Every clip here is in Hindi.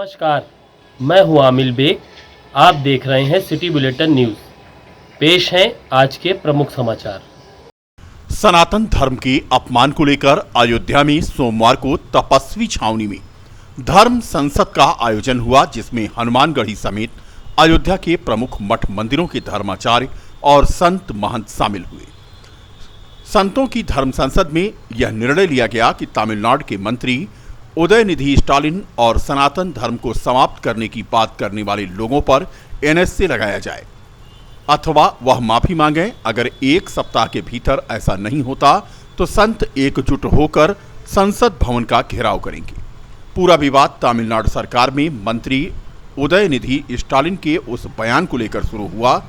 नमस्कार, मैं हूं आमिल बेग। आप देख रहे हैं सिटी बुलेटिन न्यूज़। पेश हैं आज के प्रमुख समाचार। सनातन धर्म के अपमान को लेकर अयोध्या में सोमवार को तपस्वी छावनी में धर्म संसद का आयोजन हुआ, जिसमें हनुमानगढ़ी समेत अयोध्या के प्रमुख मठ मंदिरों के धर्माचार्य और संत महंत शामिल हुए। संतों की धर्म संसद में यह निर्णय लिया गया कि तमिलनाडु के मंत्री उदयनिधि स्टालिन और सनातन धर्म को समाप्त करने की बात करने वाले लोगों पर एनएसए लगाया जाए अथवा वह माफी मांगे। अगर एक सप्ताह के भीतर ऐसा नहीं होता तो संत एकजुट होकर संसद भवन का घेराव करेंगे। पूरा विवाद तमिलनाडु सरकार में मंत्री उदयनिधि स्टालिन के उस बयान को लेकर शुरू हुआ,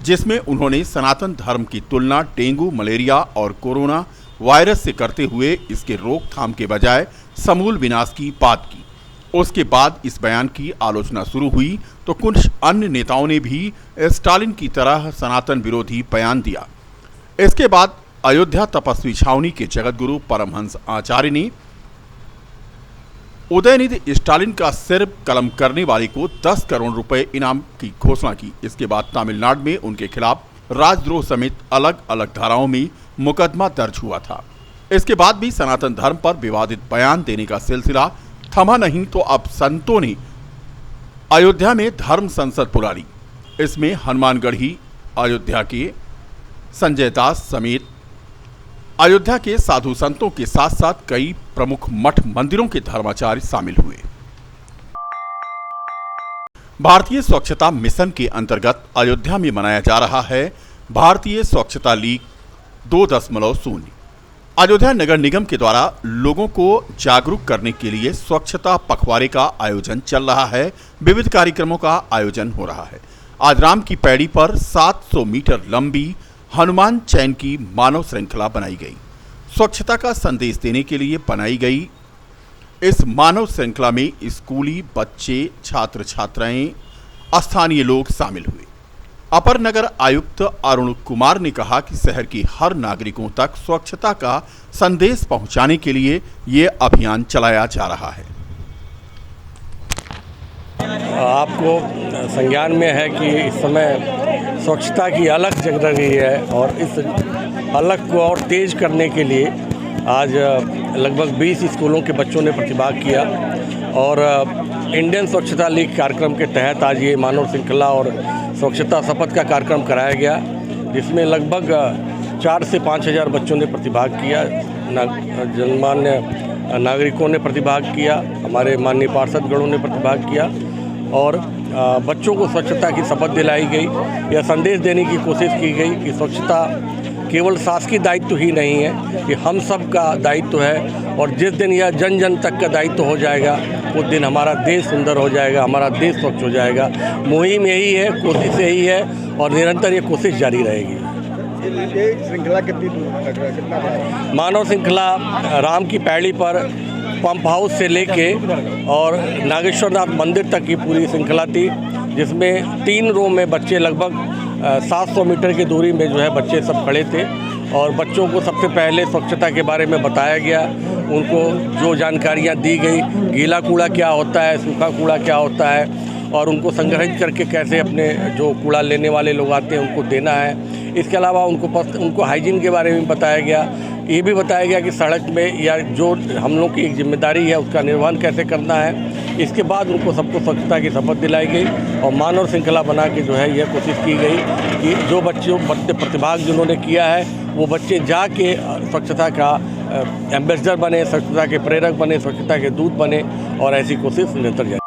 जिसमें उन्होंने सनातन धर्म की तुलना डेंगू, मलेरिया और कोरोना वायरस से करते हुए इसके रोकथाम के बजाय समूल विनाश की बात की। उसके बाद इस बयान की आलोचना शुरू हुई तो कुछ अन्य नेताओं ने भी स्टालिन की तरह सनातन विरोधी बयान दिया। इसके बाद अयोध्या तपस्वी छावनी के जगतगुरु परमहंस आचार्य ने उदयनिधि स्टालिन का सिर कलम करने वाले को 10 करोड़ रुपए इनाम की घोषणा की। इसके बाद तमिलनाडु में उनके खिलाफ राजद्रोह समेत अलग अलग धाराओं में मुकदमा दर्ज हुआ था। इसके बाद भी सनातन धर्म पर विवादित बयान देने का सिलसिला थमा नहीं, तो अब संतों ने अयोध्या में धर्म संसद बुला ली। इसमें हनुमानगढ़ी अयोध्या के संजय दास समेत अयोध्या के साधु संतों के साथ साथ कई प्रमुख मठ मंदिरों के धर्माचार्य शामिल हुए। भारतीय स्वच्छता मिशन के अंतर्गत अयोध्या में मनाया जा रहा है भारतीय स्वच्छता लीग 2.0। अयोध्या नगर निगम के द्वारा लोगों को जागरूक करने के लिए स्वच्छता पखवाड़े का आयोजन चल रहा है। विविध कार्यक्रमों का आयोजन हो रहा है। आज राम की पैड़ी पर 700 मीटर लंबी हनुमान चैन की मानव श्रृंखला बनाई गई। स्वच्छता का संदेश देने के लिए बनाई गई इस मानव श्रृंखला में स्कूली बच्चे, छात्र छात्राएं, स्थानीय लोग शामिल हुए। अपर नगर आयुक्त अरुण कुमार ने कहा कि शहर की हर नागरिकों तक स्वच्छता का संदेश पहुंचाने के लिए ये अभियान चलाया जा रहा है। आपको संज्ञान में है कि इस समय स्वच्छता की अलग जग रही है और इस अलग को और तेज करने के लिए आज लगभग 20 स्कूलों के बच्चों ने प्रतिभाग किया और इंडियन स्वच्छता लीग कार्यक्रम के तहत आज ये मानव श्रृंखला और स्वच्छता शपथ का कार्यक्रम कराया गया, जिसमें लगभग 4 से 5 हज़ार बच्चों ने प्रतिभाग किया। जनमान्य नागरिकों ने प्रतिभाग किया, हमारे माननीय पार्षदगणों ने प्रतिभाग किया और बच्चों को स्वच्छता की शपथ दिलाई गई। यह संदेश देने की कोशिश की गई कि स्वच्छता केवल शासकीय दायित्व ही नहीं है, ये हम सब का दायित्व है और जिस दिन यह जन जन तक का दायित्व हो जाएगा उस दिन हमारा देश सुंदर हो जाएगा, हमारा देश स्वच्छ हो जाएगा। मुहिम यही है, कोशिश यही है और निरंतर ये कोशिश जारी रहेगी। श्रृंखला कितना मानव श्रृंखला राम की पैड़ी पर पंप हाउस से लेके और नागेश्वरनाथ मंदिर तक की पूरी श्रृंखला थी, जिसमें 3 रो में बच्चे लगभग 700 मीटर की दूरी में जो है बच्चे सब खड़े थे और बच्चों को सबसे पहले स्वच्छता के बारे में बताया गया। उनको जो जानकारियां दी गई, गीला कूड़ा क्या होता है, सूखा कूड़ा क्या होता है और उनको संग्रहित करके कैसे अपने जो कूड़ा लेने वाले लोग आते हैं उनको देना है। इसके अलावा उनको हाइजीन के बारे में बताया गया। ये भी बताया गया कि सड़क में या जो हम लोग की एक जिम्मेदारी है उसका निर्वहन कैसे करना है। इसके बाद उनको सबको स्वच्छता की शपथ दिलाई गई और मानव श्रृंखला बना के जो है यह कोशिश की गई कि जो बच्चे प्रतिभाग जिन्होंने किया है वो बच्चे जाके स्वच्छता का एम्बेसडर बने, स्वच्छता के प्रेरक बने, स्वच्छता के दूत बने और ऐसी कोशिश निरंतर जारी।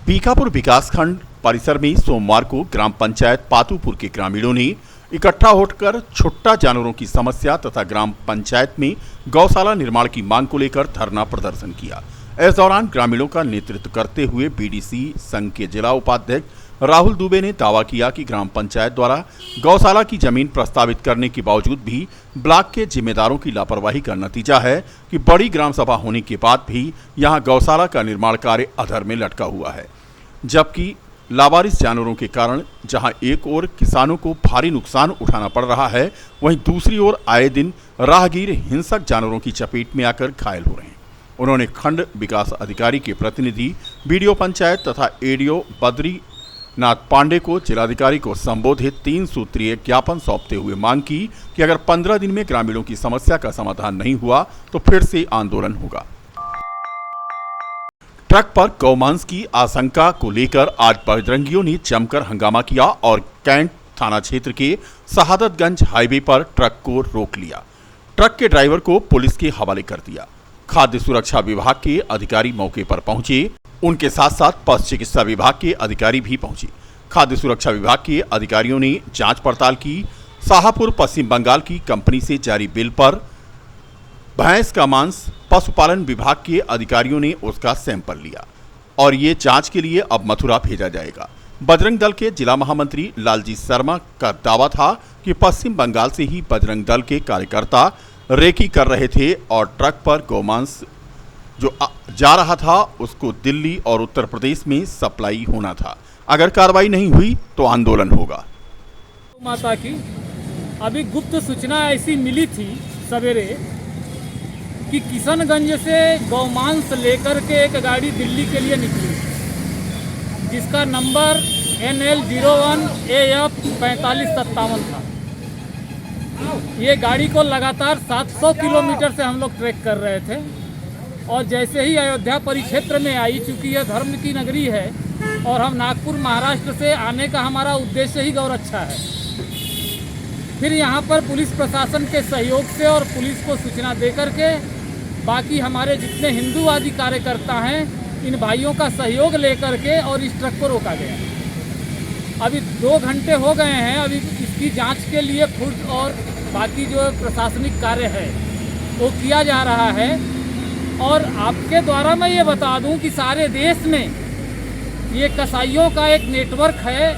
बीकापुर विकासखंड परिसर में सोमवार को ग्राम पंचायत पातूपुर के ग्रामीणों ने इकट्ठा होकर छुट्टा जानवरों की समस्या तथा ग्राम पंचायत में गौशाला निर्माण की मांग को लेकर धरना प्रदर्शन किया। इस दौरान ग्रामीणों का नेतृत्व करते हुए बीडीसी संघ के जिला उपाध्यक्ष राहुल दुबे ने दावा किया कि ग्राम पंचायत द्वारा गौशाला की जमीन प्रस्तावित करने के बावजूद भी ब्लॉक के जिम्मेदारों की लापरवाही का नतीजा है कि बड़ी ग्राम सभा होने के बाद भी यहां गौशाला का निर्माण कार्य अधर में लटका हुआ है, जबकि लावारिस जानवरों के कारण जहां एक ओर किसानों को भारी नुकसान उठाना पड़ रहा है, वहीं दूसरी ओर आए दिन राहगीर हिंसक जानवरों की चपेट में आकर घायल हो रहे हैं। उन्होंने खंड विकास अधिकारी के प्रतिनिधि, बीडीओ पंचायत तथा एडीओ बद्रीनाथ पांडे को जिलाधिकारी को संबोधित 3 सूत्रीय ज्ञापन सौंपते हुए मांग की कि अगर 15 दिन में ग्रामीणों की समस्या का समाधान नहीं हुआ तो फिर से आंदोलन होगा। ट्रक पर गौमांस की आशंका को लेकर आज बजरंगियों ने जमकर हंगामा किया और कैंट थाना क्षेत्र के शहादतगंज हाईवे पर ट्रक को रोक लिया। ट्रक के ड्राइवर को पुलिस के हवाले कर दिया। खाद्य सुरक्षा विभाग के अधिकारी मौके पर पहुंचे, उनके साथ साथ पशु चिकित्सा विभाग के अधिकारी भी पहुंचे। खाद्य सुरक्षा विभाग के अधिकारियों ने जांच पड़ताल की। शाहपुर पश्चिम बंगाल की कंपनी से जारी बिल पर भैंस का मांस पशुपालन विभाग के अधिकारियों ने उसका सैंपल लिया और ये जांच के लिए अब मथुरा भेजा जाएगा। बजरंग दल के जिला महामंत्री लालजी शर्मा का दावा था कि पश्चिम बंगाल से ही बजरंग दल के कार्यकर्ता रेकी कर रहे थे और ट्रक पर गौमांस जो जा रहा था उसको दिल्ली और उत्तर प्रदेश में सप्लाई होना था। अगर कार्रवाई नहीं हुई तो आंदोलन होगा। माता की अभी गुप्त सूचना ऐसी मिली थी सवेरे कि किशनगंज से गौमांस लेकर के एक गाड़ी दिल्ली के लिए निकली, जिसका नंबर NL01AF 4557 था। ये गाड़ी को लगातार 700 किलोमीटर से हम लोग ट्रैक कर रहे थे और जैसे ही अयोध्या परिक्षेत्र में आई, चूँकि यह धर्म की नगरी है और हम नागपुर महाराष्ट्र से आने का हमारा उद्देश्य ही गौरक्षा है, फिर यहाँ पर पुलिस प्रशासन के सहयोग से और पुलिस को सूचना दे करके बाकी हमारे जितने हिंदूवादी कार्यकर्ता हैं, इन भाइयों का सहयोग लेकर के और इस ट्रक को रोका गया। अभी 2 घंटे हो गए हैं। अभी इसकी जांच के लिए फूड और बाकी जो प्रशासनिक कार्य है वो किया जा रहा है। और आपके द्वारा मैं ये बता दूं कि सारे देश में ये कसाईयों का एक नेटवर्क है,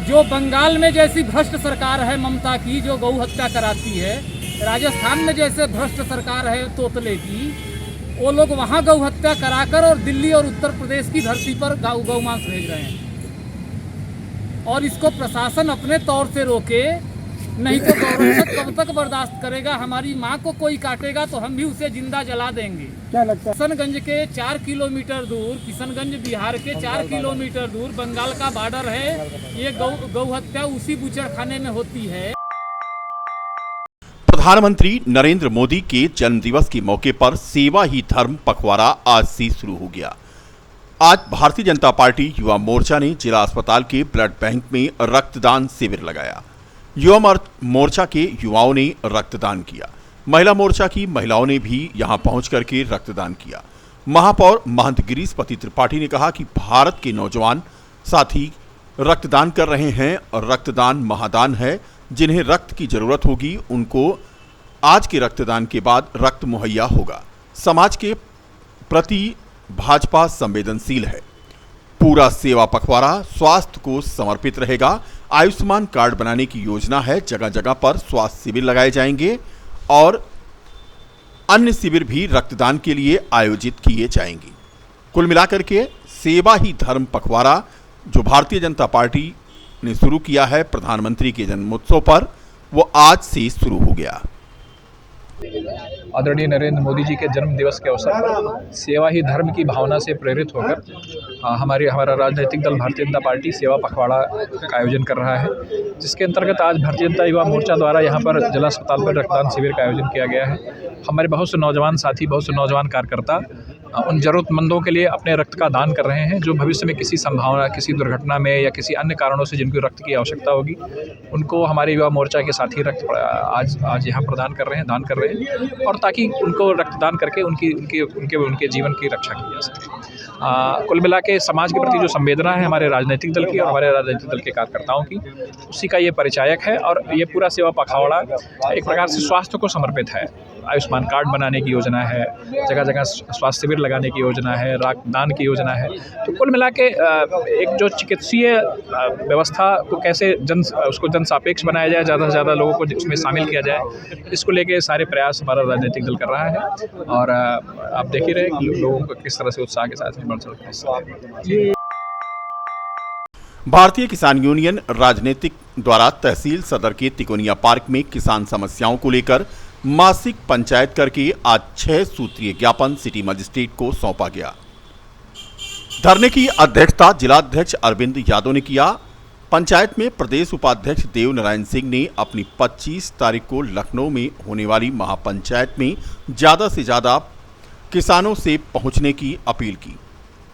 जो बंगाल में जैसी भ्रष्ट सरकार है ममता की, जो गौ हत्या कराती है, राजस्थान में जैसे भ्रष्ट सरकार है तोतले की, वो लोग वहाँ गौ हत्या कराकर और दिल्ली और उत्तर प्रदेश की धरती पर गौमांस भेज रहे हैं। और इसको प्रशासन अपने तौर से रोके, नहीं तो गौरक्षक कब तक बर्दाश्त करेगा। हमारी माँ को कोई काटेगा तो हम भी उसे जिंदा जला देंगे। क्या लगता है? किशनगंज के 4 किलोमीटर दूर, किशनगंज बिहार के 4 किलोमीटर दूर बंगाल का बॉर्डर है। ये गौ हत्या उसी बूचड़खाने में होती है। प्रधानमंत्री नरेंद्र मोदी के जन्मदिवस के मौके पर सेवा ही धर्म पखवाड़ा आज से शुरू हो गया। आज भारतीय जनता पार्टी युवा मोर्चा ने जिला अस्पताल के ब्लड बैंक में रक्तदान शिविर लगाया। युवा मोर्चा के युवाओं ने रक्तदान किया। महिला मोर्चा की महिलाओं ने भी यहां पहुंच करके रक्तदान किया। महापौर महंत गिरीशपति त्रिपाठी ने कहा कि भारत के नौजवान साथी रक्तदान कर रहे हैं और रक्तदान महादान है। जिन्हें रक्त की जरूरत होगी उनको आज के रक्तदान के बाद रक्त मुहैया होगा। समाज के प्रति भाजपा संवेदनशील है। पूरा सेवा पखवाड़ा स्वास्थ्य को समर्पित रहेगा। आयुष्मान कार्ड बनाने की योजना है। जगह जगह पर स्वास्थ्य शिविर लगाए जाएंगे और अन्य शिविर भी रक्तदान के लिए आयोजित किए जाएंगे। कुल मिलाकर के सेवा ही धर्म पखवाड़ा जो भारतीय जनता पार्टी ने शुरू किया है प्रधानमंत्री के जन्मोत्सव पर, वो आज से शुरू हो गया। आदरणीय नरेंद्र मोदी जी के जन्म दिवस के अवसर पर सेवा ही धर्म की भावना से प्रेरित होकर हमारा राजनीतिक दल भारतीय जनता पार्टी सेवा पखवाड़ा का आयोजन कर रहा है, जिसके अंतर्गत आज भारतीय जनता युवा मोर्चा द्वारा यहाँ पर जिला अस्पताल पर रक्तदान शिविर का आयोजन किया गया है। हमारे बहुत से नौजवान साथी, बहुत से नौजवान कार्यकर्ता उन ज़रूरतमंदों के लिए अपने रक्त का दान कर रहे हैं, जो भविष्य में किसी संभावना, किसी दुर्घटना में या किसी अन्य कारणों से जिनको रक्त की आवश्यकता होगी, उनको हमारे युवा मोर्चा के साथी रक्त आज यहाँ प्रदान कर रहे हैं, दान कर रहे हैं, और ताकि उनको रक्तदान करके उनके जीवन की रक्षा की जा सके। कुल मिला के समाज के प्रति जो संवेदना है हमारे राजनीतिक दल की और हमारे राजनीतिक दल के कार्यकर्ताओं की, उसी का ये परिचायक है। और ये पूरा सेवा पखवाड़ा एक प्रकार से स्वास्थ्य को समर्पित है। आयुष्मान कार्ड बनाने की योजना है, जगह जगह स्वास्थ्य शिविर लगाने की योजना है, रक्तदान की योजना है। तो कुल मिला के एक जो चिकित्सीय व्यवस्था को कैसे उसको जन सापेक्ष बनाया जाए, ज़्यादा से ज़्यादा लोगों को उसमें शामिल किया जाए, इसको लेके सारे प्रयास हमारा राजनीतिक दल कर रहा है। और आप देख ही रहे कि लोगों को किस तरह से उत्साह के साथ बढ़ सकता है। भारतीय किसान यूनियन राजनीतिक द्वारा तहसील सदर के तिकोनिया पार्क में किसान समस्याओं को लेकर मासिक पंचायत करके आज 6 सूत्रीय ज्ञापन सिटी मजिस्ट्रेट को सौंपा गया। धरने की अध्यक्षता जिलाध्यक्ष अरविंद यादव ने किया। पंचायत में प्रदेश उपाध्यक्ष देव नारायण सिंह ने अपनी 25 तारीख को लखनऊ में होने वाली महापंचायत में ज्यादा से ज्यादा किसानों से पहुंचने की अपील की।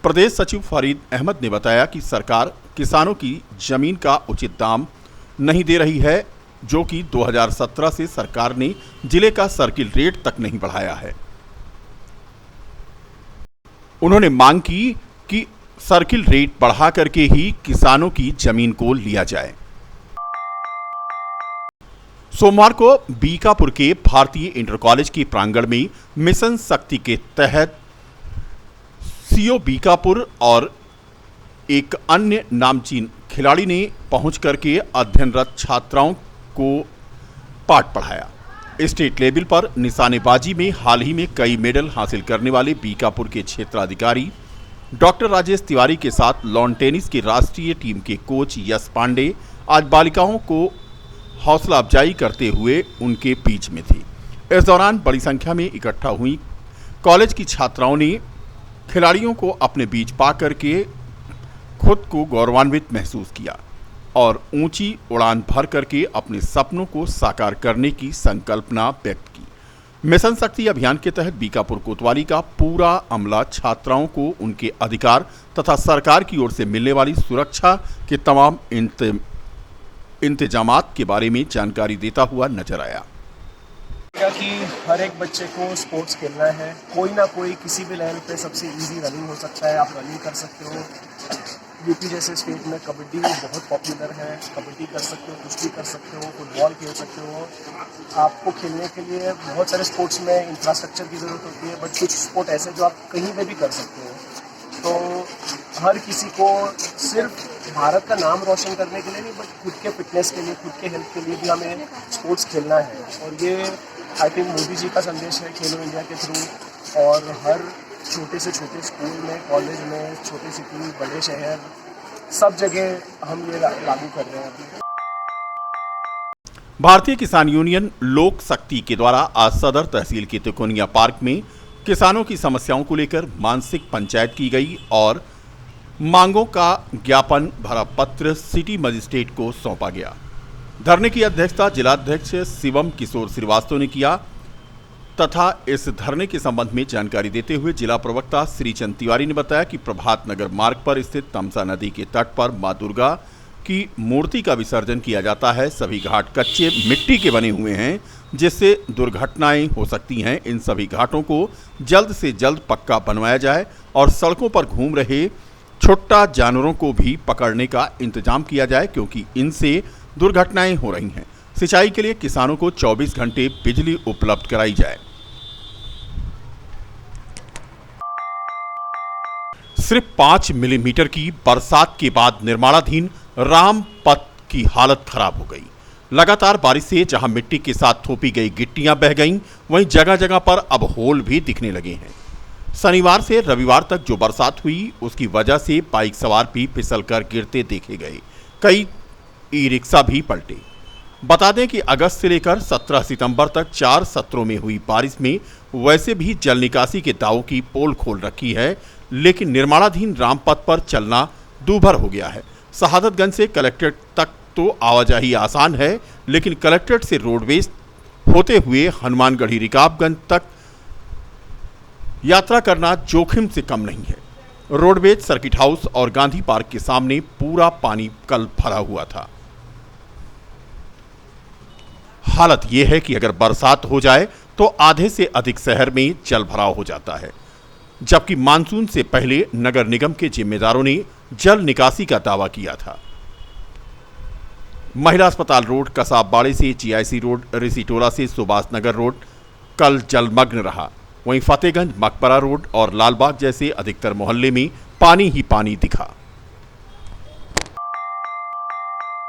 प्रदेश सचिव फरीद अहमद ने बताया कि सरकार किसानों की जमीन का उचित दाम नहीं दे रही है, जो कि 2017 से सरकार ने जिले का सर्किल रेट तक नहीं बढ़ाया है। उन्होंने मांग की कि सर्किल रेट बढ़ा करके ही किसानों की जमीन को लिया जाए। सोमवार को बीकापुर के भारतीय इंटर कॉलेज के प्रांगण में मिशन शक्ति के तहत सीओ बीकापुर और एक अन्य नामचीन खिलाड़ी ने पहुंच करके अध्ययनरत छात्राओं को पाठ पढ़ाया। स्टेट लेवल पर निशानेबाजी में हाल ही में कई मेडल हासिल करने वाले बीकापुर के क्षेत्राधिकारी डॉक्टर राजेश तिवारी के साथ लॉन टेनिस की राष्ट्रीय टीम के कोच यश पांडे आज बालिकाओं को हौसला अफजाई करते हुए उनके बीच में थी। इस दौरान बड़ी संख्या में इकट्ठा हुई कॉलेज की छात्राओं ने खिलाड़ियों को अपने बीच पा करके खुद को गौरवान्वित महसूस किया और ऊंची उड़ान भर करके अपने सपनों को साकार करने की संकल्पना व्यक्त की। मिशन शक्ति अभियान के तहत बीकापुर कोतवाली का पूरा अमला छात्राओं को उनके अधिकार तथा सरकार की ओर से मिलने वाली सुरक्षा के तमाम इंतजामात के बारे में जानकारी देता हुआ नजर आया। कि हर एक बच्चे को स्पोर्ट्स खेलना है, कोई ना कोई किसी भी लेवल पे सबसे इजी रनिंग हो सकता है। आप रनिंग कर सकते हो। यूपी जैसे स्टेट में कबड्डी बहुत पॉपुलर है, कबड्डी कर सकते हो, कुश्ती कर सकते हो, फुटबॉल खेल सकते हो। आपको खेलने के लिए बहुत सारे स्पोर्ट्स में इंफ्रास्ट्रक्चर की ज़रूरत होती है, बट कुछ स्पोर्ट ऐसे जो आप कहीं पे भी कर सकते हो। तो हर किसी को सिर्फ भारत का नाम रोशन करने के लिए नहीं, बट खुद के फिटनेस के लिए, खुद के हेल्थ के लिए भी हमें स्पोर्ट्स खेलना है। और ये आई थिंक मोदी जी का संदेश है खेलो इंडिया के थ्रू, और हर छोटे से छोटे स्कूल में, कॉलेज में, छोटे सिटी, बड़े शहर, सब जगह हम ये लागू कर रहे हैं अभी। भारतीय किसान यूनियन लोक शक्ति के द्वारा आज सदर तहसील के तिकोनिया पार्क में किसानों की समस्याओं को लेकर मानसिक पंचायत की गई और मांगों का ज्ञापन भरा पत्र सिटी मजिस्ट्रेट को सौंपा गया। धरने की अध्यक्षता जिलाध्यक्ष शिवम किशोर श्रीवास्तव ने किया तथा इस धरने के संबंध में जानकारी देते हुए जिला प्रवक्ता श्रीचंद तिवारी ने बताया कि प्रभात नगर मार्ग पर स्थित तमसा नदी के तट पर मां दुर्गा की मूर्ति का विसर्जन किया जाता है। सभी घाट कच्चे मिट्टी के बने हुए हैं, जिससे दुर्घटनाएं हो सकती हैं। इन सभी घाटों को जल्द से जल्द पक्का बनवाया जाए और सड़कों पर घूम रहे छुट्टा जानवरों को भी पकड़ने का इंतजाम किया जाए, क्योंकि इनसे दुर्घटनाएं हो रही हैं। सिंचाई के लिए किसानों को 24 घंटे बिजली उपलब्ध कराई जाए। सिर्फ 5 मिलीमीटर की बरसात के बाद निर्माणाधीन रामपथ की हालत खराब हो गई। लगातार बारिश से जहां मिट्टी के साथ थोपी गई गिट्टियां बह गईं, वहीं जगह जगह पर अब होल भी दिखने लगे हैं। शनिवार से रविवार तक जो बरसात हुई, उसकी वजह से बाइक सवार भी फिसलकर गिरते देखे गए। कई ई रिक्शा भी पलटे। बता दें कि अगस्त से लेकर 17 सितंबर तक 4 सत्रों में हुई बारिश में वैसे भी जल निकासी के दावों की पोल खोल रखी है, लेकिन निर्माणाधीन रामपथ पर चलना दूभर हो गया है। शहादतगंज से कलेक्ट्रेट तक तो आवाजाही आसान है, लेकिन कलेक्ट्रेट से रोडवेज होते हुए हनुमानगढ़ी रिकाबगंज तक यात्रा करना जोखिम से कम नहीं है। रोडवेज, सर्किट हाउस और गांधी पार्क के सामने पूरा पानी कल भरा हुआ था। हालत यह है कि अगर बरसात हो जाए तो आधे से अधिक शहर में जल भराव हो जाता है, जबकि मानसून से पहले नगर निगम के जिम्मेदारों ने जल निकासी का दावा किया था। महिला अस्पताल रोड, कसाबबाड़े से जीआईसी रोड, ऋषिटोला से सुभाष नगर रोड कल जलमग्न रहा। वहीं फतेहगंज, मकबरा रोड और लालबाग जैसे अधिकतर मोहल्ले में पानी ही पानी दिखा।